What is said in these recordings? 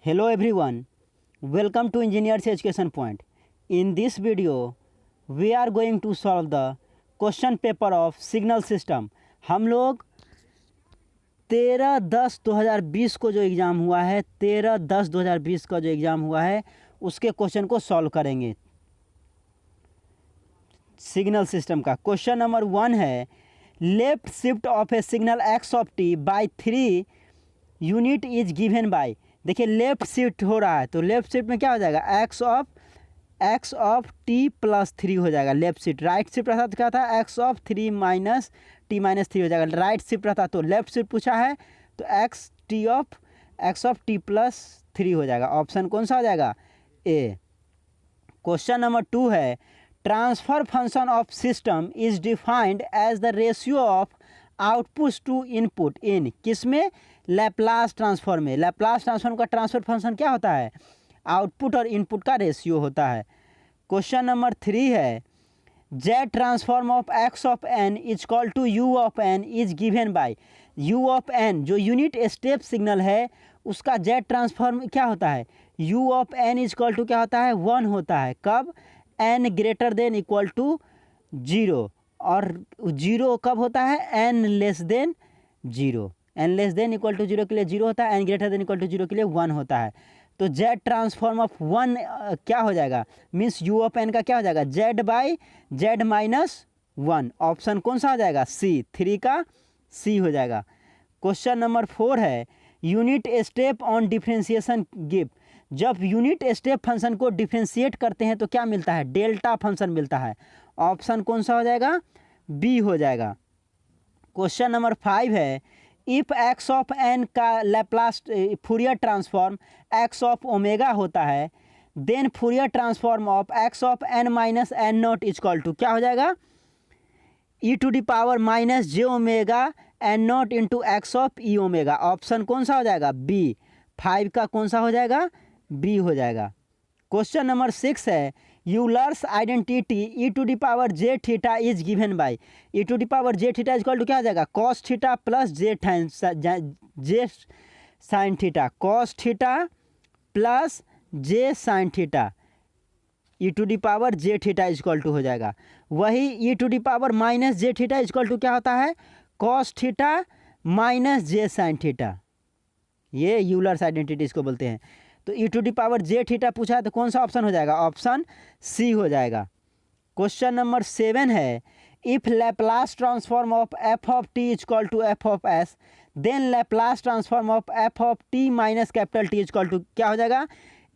Hello everyone, welcome to Engineers Education Point. In this video, we are going to solve the question paper of signal system. हम लोग 13/10/2020 को जो exam हुआ है 13/10/2020 का जो एग्ज़ाम हुआ है उसके क्वेश्चन को सॉल्व करेंगे सिग्नल सिस्टम का। क्वेश्चन नंबर 1 है left shift of a signal x of t by 3 unit is given by. देखिए लेफ्ट शिफ्ट हो रहा है तो लेफ्ट शिफ्ट में क्या हो जाएगा एक्स ऑफ टी प्लस 3 हो जाएगा लेफ्ट शिफ्ट। राइट शिफ्ट रहता तो क्या था x of 3 minus T minus 3 हो जाएगा। राइट शिफ्ट रहता तो लेफ्ट शिफ्ट पूछा है तो एक्स ऑफ टी प्लस 3 हो जाएगा। ऑप्शन कौन सा हो जाएगा ए। क्वेश्चन नंबर 2 है transfer function of system is defined as the ratio of output to input in किसमें लैप्लास ट्रांसफॉर्म में। लैप्लास ट्रांसफॉर्म का ट्रांसफर फंक्शन क्या होता है आउटपुट और इनपुट का रेशियो होता है। क्वेश्चन नंबर 3 है z transform of x of n is equal to u of n is given by. U of n जो यूनिट स्टेप सिग्नल है उसका जेड ट्रांसफॉर्म क्या होता है u of n is equal to क्या होता है 1 होता है। कब n greater than equal to 0 और 0 कब होता है n less than 0। N less than equal to 0 के लिए 0 होता है n greater than equal to 0 के लिए 1 होता है। तो जेड ट्रांसफॉर्म ऑफ 1 क्या हो जाएगा मीन्स यू ऑफ एन का क्या हो जाएगा Z by Z minus 1। Option कौन सा हो जाएगा सी 3 का सी हो जाएगा। क्वेश्चन नंबर 4 है unit step on differentiation give. जब यूनिट स्टेप फंक्शन को डिफ्रेंशिएट करते हैं तो क्या मिलता है डेल्टा फंक्शन मिलता है। ऑप्शन कौन सा हो जाएगा बी हो जाएगा। क्वेश्चन नंबर 5 है इफ एक्स ऑफ एन का Laplace Fourier transform x of omega होता है then Fourier transform of x of n minus n not is equal to क्या हो जाएगा e to the power minus j omega n not into x of e omega. Option कौन सा हो जाएगा B 5 का कौन सा हो जाएगा बी हो जाएगा। क्वेश्चन नंबर 6 है Euler's identity e to the power j theta is given by. E to the power j theta is equal to क्या हो जाएगा cos theta plus j sine theta cos theta plus j sine theta e to the power j theta is equal to हो जाएगा। वही e to the power minus j theta is equal to क्या होता है cos theta minus j sine theta. ये Euler's identity इसको बोलते हैं। तो e to the power j theta पूछा है तो कौन सा ऑप्शन हो जाएगा ऑप्शन सी हो जाएगा। क्वेश्चन नंबर 7 है if Laplace transform of f of t is equal to f of s then Laplace transform of f of t minus capital t is equal to क्या हो जाएगा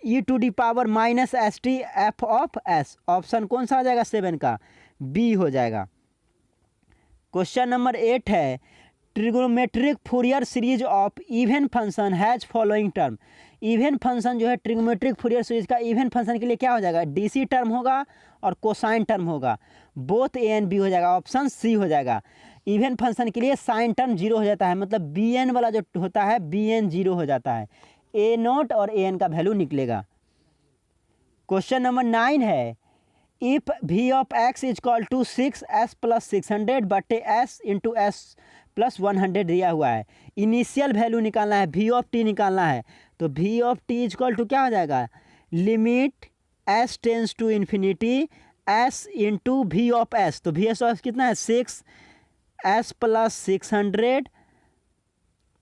e to the power minus s t f of s. Option कौन सा हो जाएगा 7 का B हो जाएगा। क्वेश्चन नंबर 8 है trigonometric Fourier series of even function has following term. Even function जो है ट्रिग्नोमेट्रिक फूरियर सीरीज का इवन फंक्शन के लिए क्या हो जाएगा डीसी टर्म होगा और कोसाइन टर्म होगा बोथ ए एंड बी हो जाएगा। ऑप्शन सी हो जाएगा। इवन फंक्शन के लिए साइन टर्म 0 हो जाता है मतलब बी एन वाला जो होता है बी एन 0 हो जाता है ए नोट और ए एन का वैल्यू निकलेगा। क्वेश्चन नंबर 9 है if v of x is equal to 6s plus 600 बटे एस इंटू एस प्लस 100 दिया हुआ है। इनिशियल वैल्यू निकालना है वी ऑफ टी निकालना है तो v of t is equal to क्या हो जाएगा limit s tends to infinity s into v of s. तो वी एस ऑफ कितना है 6s प्लस 600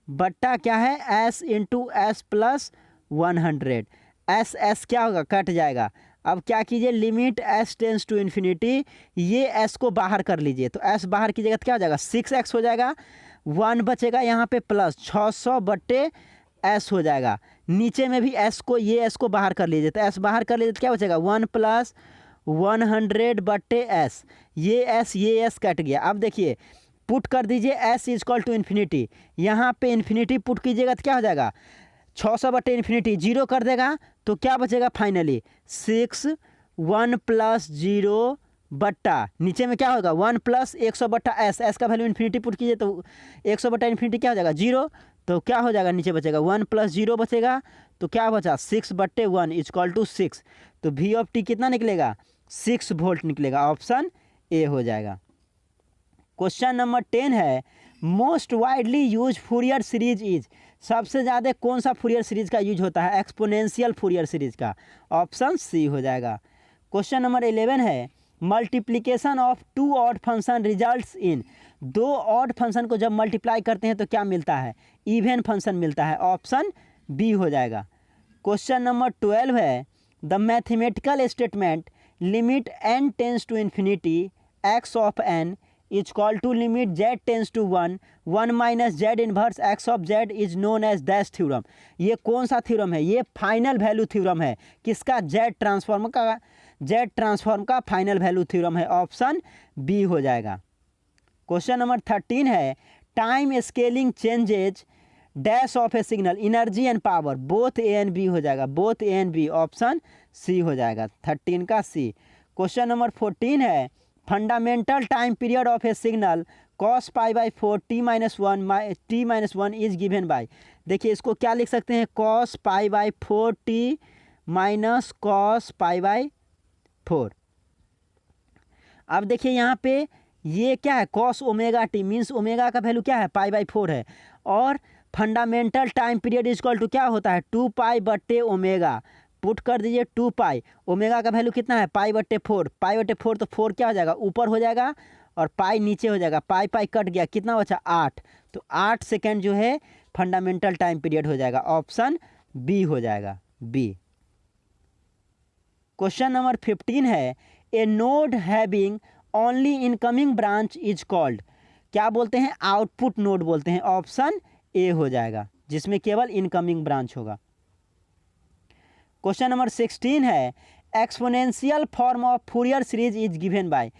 बट्टा क्या है s into s plus 100। S s क्या होगा कट जाएगा। अब क्या कीजिए limit s tends to infinity ये एस को बाहर कर लीजिए तो एस बाहर कीजिएगा तो क्या हो जाएगा 6x हो जाएगा 1 बचेगा यहाँ पे प्लस 600 बट्टे एस हो जाएगा। नीचे में भी एस को ये एस को बाहर कर लीजिए तो एस बाहर कर लीजिए तो क्या बचेगा 1 प्लस 100 बट्टे एस ये एस कट गया। अब देखिए पुट कर दीजिए s is equal to infinity यहाँ पे इन्फिनिटी पुट कीजिएगा तो क्या हो जाएगा 600 बटे इन्फिनिटी 0 कर देगा तो क्या बचेगा फाइनली 6 1 प्लस 0 बट्टा नीचे में क्या होगा 1 प्लस 100 बट्टा एस का वैल्यू इन्फिनिटी पुट कीजिए तो 100 बट्टा इन्फिनिटी क्या हो जाएगा 0 तो क्या हो जाएगा नीचे बचेगा 1 प्लस 0 बचेगा तो क्या बचा 6 बट्टे 1 इज इक्वल टू 6। तो वी ऑफ टी कितना निकलेगा 6 वोल्ट निकलेगा। ऑप्शन ए हो जाएगा। क्वेश्चन नंबर 10 है most widely use Fourier series is. सबसे ज़्यादा कौन सा फूरियर सीरीज का यूज होता है? एक्सपोनेंशियल फूरियर सीरीज का। ऑप्शन सी हो जाएगा। क्वेश्चन नंबर 11 है, multiplication of two odd function results in. दो ऑड फंक्शन को जब मल्टीप्लाई करते हैं तो क्या मिलता है? इवन फंक्शन मिलता है। ऑप्शन बी हो जाएगा। क्वेश्चन नंबर 12 है, the mathematical statement limit n tends to infinity x of n is equal to limit z tends to 1 minus z inverse x of z is known as dash theorem. ये कौन सा theorem है? ये final value theorem है। किसका? z transform का final value theorem है। Option B हो जाएगा। क्वेश्चन नंबर 13 है, time scaling changes dash of a signal energy and power both A and B हो जाएगा। Both A and B. Option सी हो जाएगा। 13 का सी। क्वेश्चन नंबर 14 है, fundamental time period of a signal cos π/4 t-1 is given by. देखिए इसको क्या लिख सकते हैं? cos π/4 t minus cos π/4। अब देखिए यहाँ पे ये क्या है? cos omega t means omega का वैल्यू क्या है? π/4 है। और fundamental time period is equal to क्या होता है? 2π/ओमेगा। पुट कर दीजिए 2π। ओमेगा का वैल्यू कितना है? π/4। π/4 तो 4 क्या हो जाएगा? ऊपर हो जाएगा और पाई नीचे हो जाएगा। पाई कट गया, कितना बचा? 8। तो 8 सेकेंड जो है फंडामेंटल टाइम पीरियड हो जाएगा। ऑप्शन बी हो जाएगा। बी। क्वेश्चन नंबर 15 है, a node having only incoming branch is called. क्या बोलते हैं? आउटपुट नोड बोलते हैं। ऑप्शन ए हो जाएगा, जिसमें केवल इनकमिंग ब्रांच होगा। क्वेश्चन नंबर 16 है, exponential form of Fourier series is given by.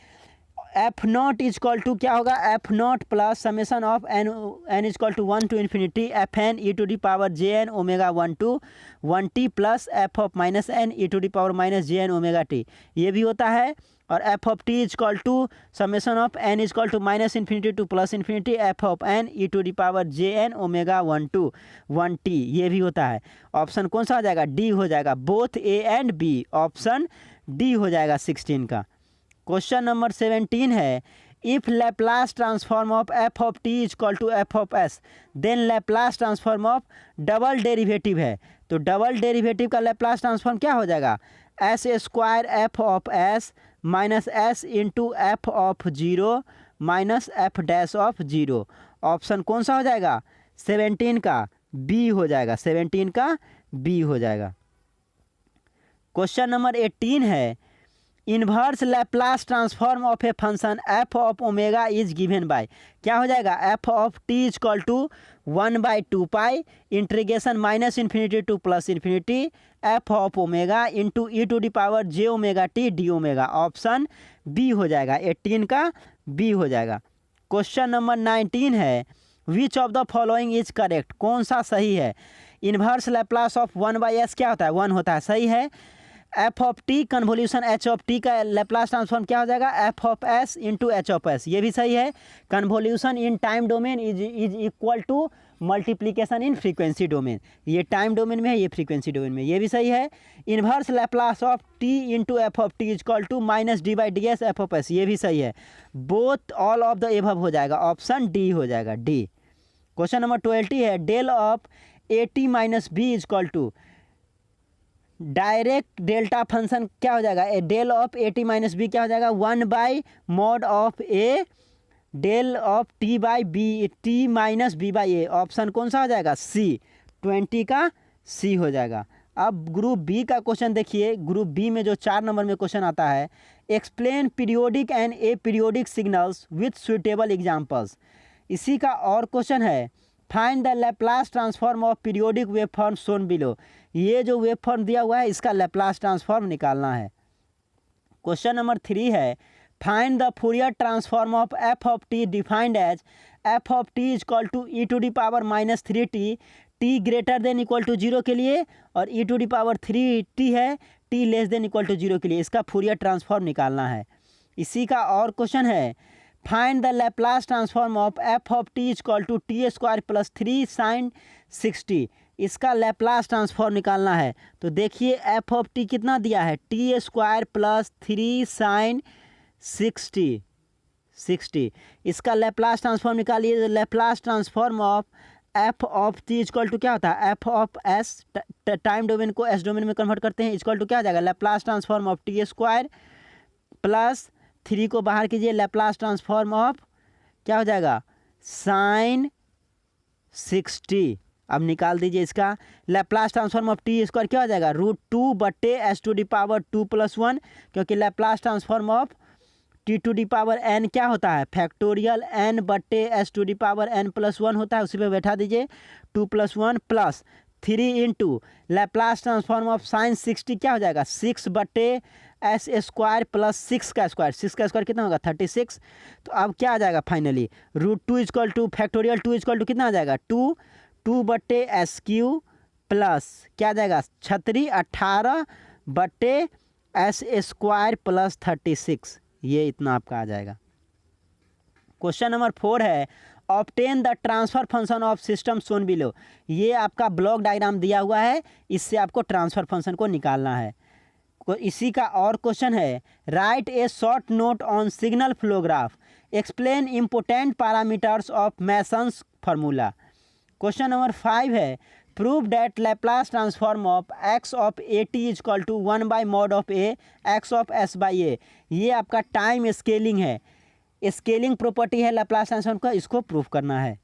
F naught is equal to क्या होगा? F naught plus summation of n is equal to 1 to infinity f n e to the power j n omega 1 to 1 t plus f of minus n e to the power minus j n omega t, ये भी होता है। और F of t is equal to summation of n is equal to minus infinity to plus infinity f of n e to the power j n omega 1 to 1 t, ये भी होता है। Option कौन सा हो जाएगा? डी हो जाएगा। Both A and B. Option d हो जाएगा 16 का। क्वेश्चन नंबर 17 है, if Laplace transform of f of t is equal to f of s then Laplace transform of double derivative है। तो डबल डेरिवेटिव का लैप्लास ट्रांसफॉर्म क्या हो जाएगा? S square f of s minus s into f of 0 minus f dash of 0। Option कौन सा हो जाएगा? 17 का बी हो जाएगा। 17 का बी हो जाएगा। क्वेश्चन नंबर 18 है, inverse Laplace transform of a function f of omega is given by. क्या हो जाएगा? F of t is equal to 1/2π integration minus infinity to plus infinity f of omega into e to the power j omega t d omega. Option B हो जाएगा। 18 का B हो जाएगा। Question number 19 है, which of the following is correct. कौन सा सही है? इन्वर्स लैप्लास ऑफ 1/s क्या होता है? 1 होता है। सही है। F of t convolution h of t का लैप्लास ट्रांसफॉर्म क्या हो जाएगा? F of s into h of s, ये भी सही है। Convolution in time domain is equal to multiplication in frequency domain, ये टाइम डोमेन में है, ये फ्रीक्वेंसी डोमेन में, ये भी सही है। Inverse Laplace of t into f of t is equal to minus d by d s f of s, ये भी सही है। Both all of the above हो जाएगा। ऑप्शन डी हो जाएगा। डी। क्वेश्चन नंबर 20 है, del of a t minus b is equal to direct delta function क्या हो जाएगा? A del of a t minus b क्या हो जाएगा? 1/mod of a del of t by b t minus b by a. Option कौन सा हो जाएगा? सी। 20 का सी हो जाएगा। अब ग्रुप बी का क्वेश्चन देखिए। ग्रुप बी में जो 4 नंबर में क्वेश्चन आता है, explain periodic and A periodic signals with suitable examples. इसी का और क्वेश्चन है, find the Laplace transform of periodic wave form shown below. ये जो वेव फॉर्म दिया हुआ है इसका लैप्लास ट्रांसफॉर्म निकालना है। क्वेश्चन नंबर 3 है, find the Fourier transform of f of t defined as f of t is equal to e to the power minus 3t t greater than equal to 0 के लिए, और ई to the power 3t है t less than equal to 0 के लिए। इसका Fourier transform निकालना है। इसी का और क्वेश्चन है, find the Laplace transform of f of t is equal to t square plus 3 sine 60। इसका लैप्लास ट्रांसफॉर्म निकालना है। तो देखिए एफ ऑफ टी कितना दिया है? T square plus 3 sine 60। इसका लैप्लास ट्रांसफॉर्म निकालिए। Laplace transform of f of t equal to क्या होता है, f of s, time domain को एस डोमेन में कन्वर्ट करते हैं, इक्वल टू क्या आ जाएगा, Laplace transform of t square plus 3 को बाहर कीजिए, लैप्लास ट्रांसफॉर्म ऑफ क्या हो जाएगा, साइन 60। अब निकाल दीजिए इसका Laplace transform of t square क्या हो जाएगा, √2/s⁻²+1, क्योंकि लैप्लास ट्रांसफॉर्म ऑफ t⁻n क्या होता है, फैक्टोरियल n/s⁻n+1 होता है, उसी पे बैठा दीजिए 2 + 1 plus 3 into Laplace transform of sine 60 क्या हो जाएगा, 6/s² प्लस 6 का स्क्वायर कितना होगा 36। तो अब क्या आ जाएगा finally, √2 equal to factorial 2 equal to कितना आ जाएगा, 2/s³ प्लस क्या आ जाएगा 18/s² प्लस 36, ये इतना आपका आ जाएगा। क्वेश्चन नंबर 4 है, obtain the transfer function of system shown below. ये आपका ब्लॉक डायग्राम दिया हुआ है, इससे आपको ट्रांसफर फंक्शन को निकालना है। इसी का और क्वेश्चन है, write a short note on signal flow graph, explain important parameters of Mason's formula. Question number 5 है, prove that Laplace transform of x of at equal to 1/mod of a x of s/a। ये आपका time scaling है, scaling property है Laplace transform का, इसको prove करना है।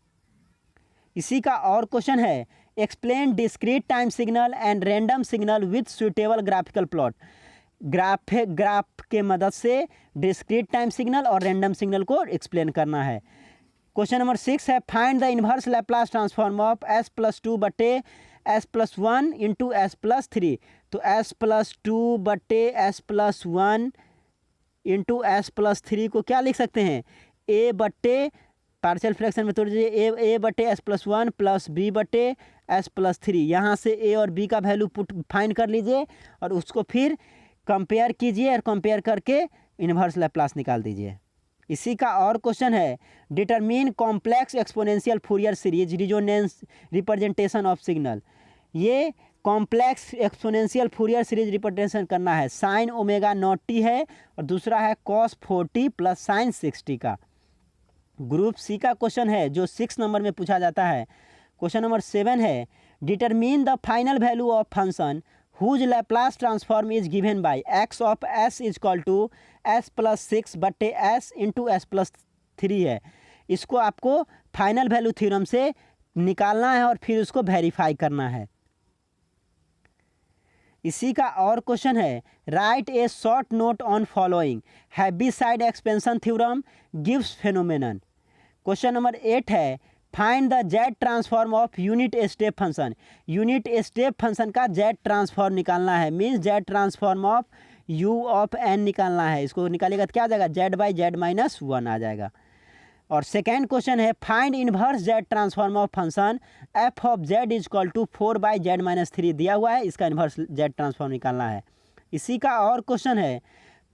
इसी का और क्वेश्चन है, explain discrete time signal and random signal with suitable graphical plot. Graph के मदद से डिस्क्रीट टाइम सिग्नल और रैंडम सिग्नल को एक्सप्लेन करना है। क्वेश्चन नंबर 6 है, find the inverse Laplace transform of s+2/s+1 into s+3। तो s+2/s+1 इंटू s+3 को क्या लिख सकते हैं, a/, पार्शियल फ्रैक्शन में तोड़ दीजिए, a/s+1 प्लस b/s+3। यहाँ से a और b का वैल्यू फाइंड कर लीजिए और उसको फिर कंपेयर कीजिए और कंपेयर करके इन्वर्स लैप्लास निकाल दीजिए। इसी का और क्वेश्चन है, determine complex exponential Fourier series resonance representation of signal. ये complex exponential Fourier series representation करना है, साइन ω0t है और दूसरा है cos 4t प्लस साइन 60 का। ग्रुप सी का क्वेश्चन है जो 6 नंबर में पूछा जाता है। क्वेश्चन नंबर 7 है, determine the final value of function whose Laplace transform is given by x of s equal to s+6/s into s+3 है। इसको आपको फाइनल वैल्यू थ्योरम से निकालना है और फिर उसको वेरीफाई करना है। इसी का और क्वेश्चन है, write a short note on following, Heaviside expansion theorem gives phenomenon. Question number 8 है, find the z transform of unit step function. Unit step function का जेड ट्रांसफॉर्म निकालना है, means z transform of u of n निकालना है। इसको निकालेगा तो क्या आ जाएगा, z/z-1 आ जाएगा। और सेकेंड क्वेश्चन है, find inverse z transform of function f of z equal to 4/z-3 दिया हुआ है, इसका इनवर्स जेड ट्रांसफॉर्म निकालना है। इसी का और क्वेश्चन है,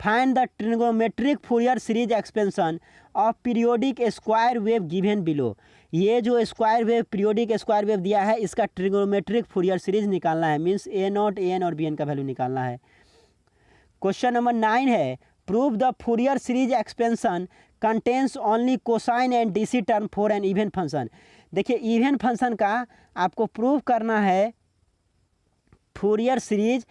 find the trigonometric Fourier series expansion of periodic square wave given below. ये जो square wave periodic square wave दिया है, इसका ट्रिग्नोमेट्रिक फूरियर सीरीज निकालना है, मीन्स a0, an और bn का वैल्यू निकालना है। क्वेश्चन नंबर 9 है, prove the Fourier series expansion contains only cosine and DC term for an even function. देखिए इवन फंक्शन का आपको प्रूव करना है, फूरियर सीरीज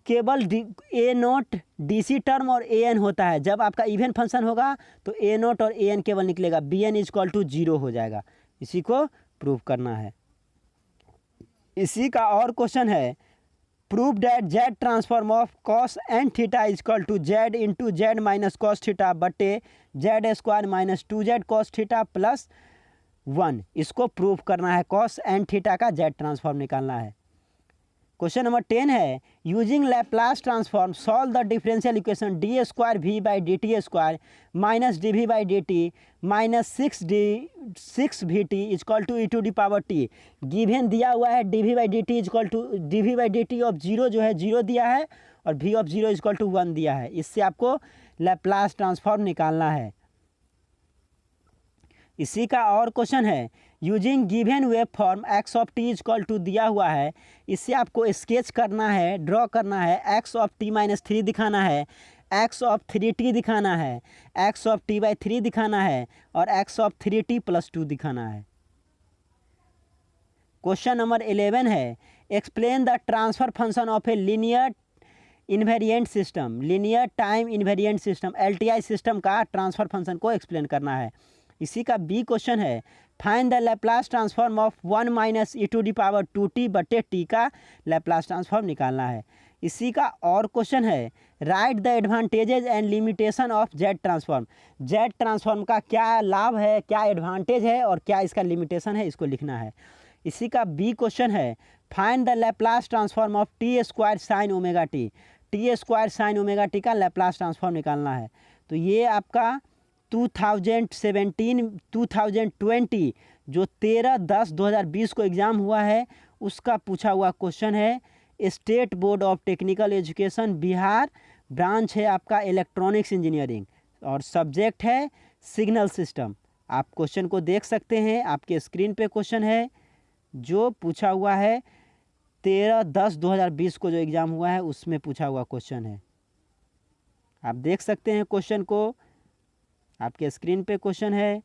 केवल a0 डीसी टर्म और an होता है। जब आपका इवन फंक्शन होगा तो a0 और an केवल निकलेगा, bn इक्वल टू 0 हो जाएगा। इसी को प्रूव करना है। इसी का और क्वेश्चन है, prove that z transform of cos n theta equal to z into z minus cos theta बटे z² minus 2z cos theta plus 1। इसको प्रूव करना है, cos n थीटा का जेड ट्रांसफॉर्म निकालना है। क्वेश्चन नंबर 10 है, using Laplace transform solve the differential equation d²v/dt² minus dv/dt minus 6vt equal to e⁻t। Given दिया हुआ है dv/dt equal to dv/dt of 0 जो है 0 दिया है और v ऑफ 0 इक्वल टू 1 दिया है। इससे आपको लैप्लास ट्रांसफॉर्म निकालना है। इसी का और क्वेश्चन है, using given wave form x of t equal to दिया हुआ है, इससे आपको स्केच करना है, ड्रॉ करना है, x ऑफ t-3 दिखाना है, x ऑफ 3t दिखाना है, x ऑफ t/3 दिखाना है और x ऑफ 3t + 2 दिखाना है। क्वेश्चन नंबर 11 है, explain the transfer function of a linear invariant system, linear time invariant system, LTI system का ट्रांसफर फंक्शन को एक्सप्लेन करना है। इसी का बी क्वेश्चन है, find the Laplace transform of 1 minus e⁻² बटे टी का लैप्लास ट्रांसफॉर्म निकालना है। इसी का और क्वेश्चन है, right the advantages and limitation of Z transform, Z transform का क्या लाभ है, क्या एडवांटेज है और क्या इसका लिमिटेशन है, इसको लिखना है। इसी का बी क्वेश्चन है, find the Laplace transform of t² sine omega T, t² sine omega T का लैप्लास ट्रांसफॉर्म निकालना है। तो ये आपका 2017-2020 जो 13/10/2020 को एग्ज़ाम हुआ है उसका पूछा हुआ क्वेश्चन है। State board of technical education Bihar, branch है आपका इलेक्ट्रॉनिक्स इंजीनियरिंग और सब्जेक्ट है सिग्नल सिस्टम। आप क्वेश्चन को देख सकते हैं, आपके स्क्रीन पे क्वेश्चन है जो पूछा हुआ है 13/10/2020 को जो एग्ज़ाम हुआ है उसमें पूछा हुआ क्वेश्चन है। आप देख सकते हैं क्वेश्चन को, आपके स्क्रीन पे क्वेश्चन है।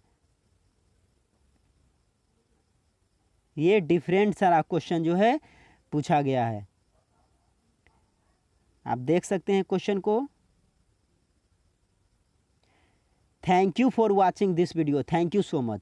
ये डिफरेंट सारा क्वेश्चन जो है पूछा गया है, आप देख सकते हैं क्वेश्चन को। Thank you for watching this video, thank you so much.